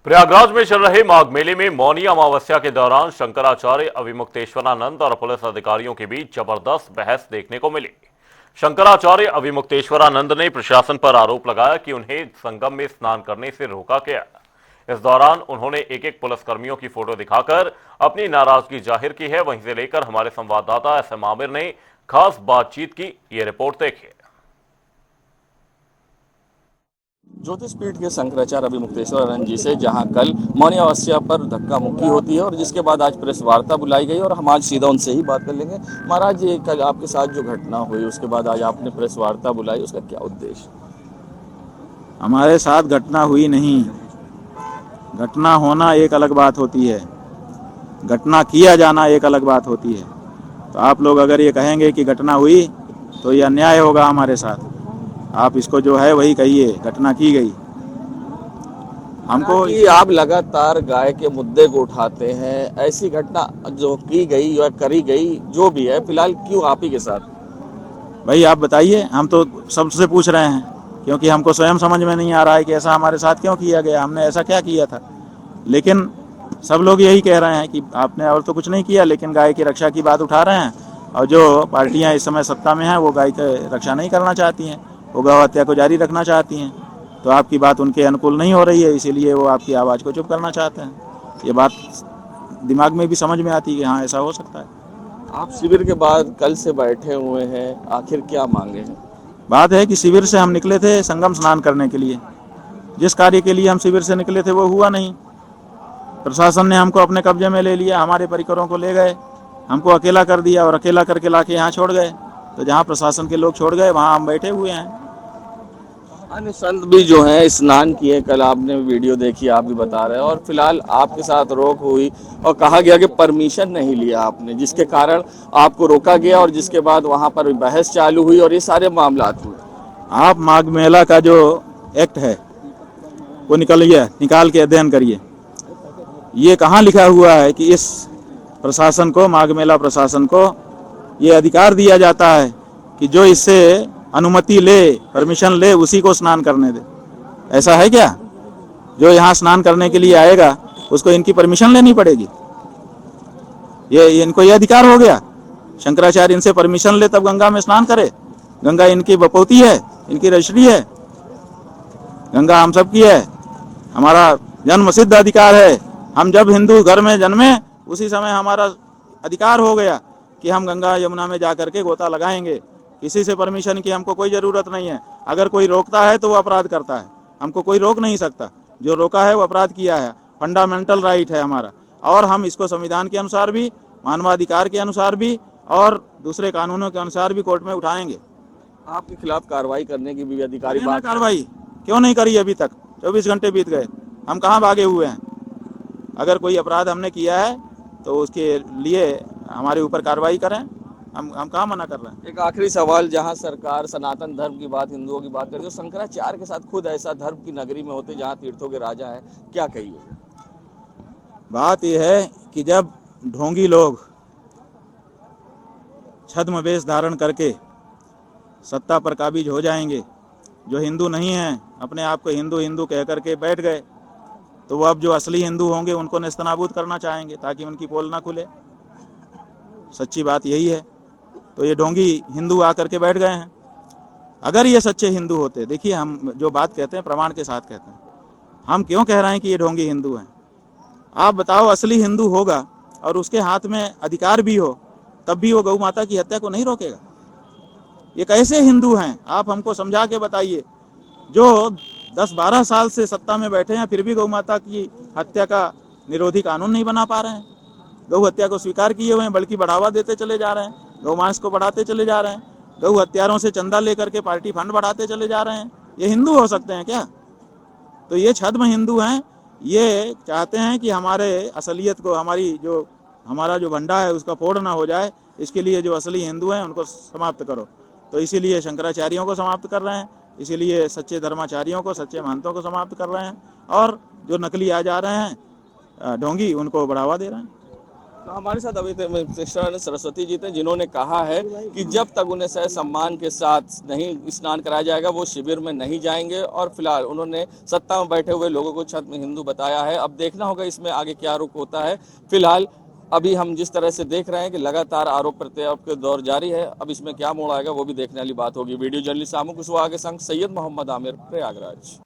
प्रयागराज में चल रहे माघ मेले में मौनी अमावस्या के दौरान शंकराचार्य अविमुक्तेश्वरानंद और पुलिस अधिकारियों के बीच जबरदस्त बहस देखने को मिली। शंकराचार्य अविमुक्तेश्वरानंद ने प्रशासन पर आरोप लगाया कि उन्हें संगम में स्नान करने से रोका गया। इस दौरान उन्होंने एक एक पुलिसकर्मियों की फोटो दिखाकर अपनी नाराजगी जाहिर की है। वहीं से लेकर हमारे संवाददाता एस एम आमिर ने खास बातचीत की। ये रिपोर्ट देखिए। ज्योतिषपीठ के शंकराचार्य अभिमुक्तेश्वरानंद जी से जहां कल मौनी अमावस्या पर धक्का मुक्की होती है और जिसके बाद आज प्रेस वार्ता बुलाई गई और हम आज सीधा उनसे ही बात कर लेंगे। महाराज, ये कल आपके साथ जो घटना हुई उसके बाद आज आपने प्रेस वार्ता बुलाई, उसका क्या उद्देश्य? हमारे साथ घटना हुई नहीं। घटना होना एक अलग बात होती है, घटना किया जाना एक अलग बात होती है। तो आप लोग अगर ये कहेंगे कि घटना हुई तो ये अन्याय होगा हमारे साथ। आप इसको जो है वही कहिए, घटना की गई। हमको कि आप लगातार गाय के मुद्दे को उठाते हैं, ऐसी घटना जो की गई या करी गई जो भी है, फिलहाल क्यों आप ही के साथ? भाई आप बताइए, हम तो सबसे पूछ रहे हैं क्योंकि हमको स्वयं समझ में नहीं आ रहा है कि ऐसा हमारे साथ क्यों किया गया, हमने ऐसा क्या किया था। लेकिन सब लोग यही कह रहे हैं कि आपने और तो कुछ नहीं किया, लेकिन गाय की रक्षा की बात उठा रहे हैं। और जो पार्टियां इस समय सत्ता में हैं वो गाय की रक्षा नहीं करना चाहती हैं, वो गौ हत्या को जारी रखना चाहती हैं। तो आपकी बात उनके अनुकूल नहीं हो रही है, इसीलिए वो आपकी आवाज़ को चुप करना चाहते हैं। ये बात दिमाग में भी समझ में आती है कि हाँ ऐसा हो सकता है। आप शिविर के बाद कल से बैठे हुए हैं, आखिर क्या मांगे हैं? बात है कि शिविर से हम निकले थे संगम स्नान करने के लिए। जिस कार्य के लिए हम शिविर से निकले थे वो हुआ नहीं। प्रशासन ने हमको अपने कब्जे में ले लिया, हमारे परिकरों को ले गए, हमको अकेला कर दिया और अकेला करके लाके यहाँ छोड़ गए। तो जहाँ प्रशासन के लोग छोड़ गए वहाँ हम बैठे हुए हैं। अन्य संत भी जो हैं स्नान किए, कल आपने वीडियो देखी, आप भी बता रहे हैं, और फिलहाल आपके साथ रोक हुई और कहा गया कि परमिशन नहीं लिया आपने, जिसके कारण आपको रोका गया और जिसके बाद वहां पर बहस चालू हुई और ये सारे मामला हुए। आप माघ मेला का जो एक्ट है वो निकाल के अध्ययन करिए। ये कहाँ लिखा हुआ है कि इस प्रशासन को, माघ मेला प्रशासन को ये अधिकार दिया जाता है कि जो इससे अनुमति ले, परमिशन ले, उसी को स्नान करने दे? ऐसा है क्या? जो यहाँ स्नान करने के लिए आएगा उसको इनकी परमिशन लेनी पड़ेगी? ये इनको ये अधिकार हो गया? शंकराचार्य इनसे परमिशन ले तब गंगा में स्नान करे? गंगा इनकी बपौती है, इनकी रजिस्ट्री है। गंगा हम सब की है, हमारा जन्म सिद्ध अधिकार है। हम जब हिंदू घर में जन्मे उसी समय हमारा अधिकार हो गया कि हम गंगा यमुना में जा करके गोता लगाएंगे। किसी से परमिशन की हमको कोई ज़रूरत नहीं है। अगर कोई रोकता है तो वो अपराध करता है, हमको कोई रोक नहीं सकता। जो रोका है वो अपराध किया है। फंडामेंटल राइट है हमारा, और हम इसको संविधान के अनुसार भी, मानवाधिकार के अनुसार भी और दूसरे कानूनों के अनुसार भी कोर्ट में उठाएंगे। आपके खिलाफ कार्रवाई करने की भी अधिकारी बात? कार्रवाई क्यों नहीं करी अभी तक? 24 घंटे बीत गए, हम कहाँ भागे हुए हैं? अगर कोई अपराध हमने किया है तो उसके लिए हमारे ऊपर कार्रवाई करें। हम कहाँ मना कर रहे हैं? एक आखिरी सवाल, जहां सरकार सनातन धर्म की बात, हिंदुओं की बात करती है, शंकराचार्य के साथ खुद ऐसा धर्म की नगरी में होते जहां तीर्थों के राजा हैं, क्या कहिए? बात यह है कि जब ढोंगी लोग छद्म वेश धारण करके सत्ता पर काबिज हो जाएंगे, जो हिंदू नहीं हैं अपने आप को हिंदू हिंदू कह करके बैठ गए, तो वो अब जो असली हिंदू होंगे उनको नेस्तनाबूद करना चाहेंगे ताकि उनकी पोल ना खुले। सच्ची बात यही है। तो ये ढोंगी हिंदू आकर के बैठ गए हैं। अगर ये सच्चे हिंदू होते, देखिए हम जो बात कहते हैं प्रमाण के साथ कहते हैं, हम क्यों कह रहे हैं कि ये ढोंगी हिंदू हैं? आप बताओ, असली हिंदू होगा और उसके हाथ में अधिकार भी हो, तब भी वो गौ माता की हत्या को नहीं रोकेगा? ये कैसे हिंदू हैं? आप हमको समझा के बताइए। जो 10-12 साल से सत्ता में बैठे हैं फिर भी गौ माता की हत्या का निरोधी कानून नहीं बना पा रहे हैं। गौ हत्या को स्वीकार किए हुए हैं, बल्कि बढ़ावा देते चले जा रहे हैं, गौमांस को बढ़ाते चले जा रहे हैं, गौ हत्यारों से चंदा लेकर के पार्टी फंड बढ़ाते चले जा रहे हैं। ये हिंदू हो सकते हैं क्या? तो ये छद्म हिंदू हैं। ये चाहते हैं कि हमारे असलियत को, हमारा जो भंडा है उसका फोड़ ना हो जाए। इसके लिए जो असली हिंदू हैं उनको समाप्त करो। तो इसीलिए शंकराचार्यों को समाप्त कर रहे हैं, इसीलिए सच्चे धर्माचार्यों को, सच्चे महंतों को समाप्त कर रहे हैं, और जो नकली आ जा रहे हैं ढोंगी, उनको बढ़ावा दे रहे हैं। तो हमारे साथ अभी सरस्वती जी थे, जिन्होंने कहा है कि जब तक उन्हें सह सम्मान के साथ नहीं स्नान कराया जाएगा वो शिविर में नहीं जाएंगे। और फिलहाल उन्होंने सत्ता में बैठे हुए लोगों को छत में हिंदू बताया है। अब देखना होगा इसमें आगे क्या रुख होता है। फिलहाल अभी हम जिस तरह से देख रहे हैं कि लगातार आरोप प्रत्यारोप के दौर जारी है, अब इसमें क्या मोड़ आएगा वो भी देखने वाली बात होगी। वीडियो जर्नलिस्ट सामू कुशवाहा के संग सैयद मोहम्मद आमिर, प्रयागराज।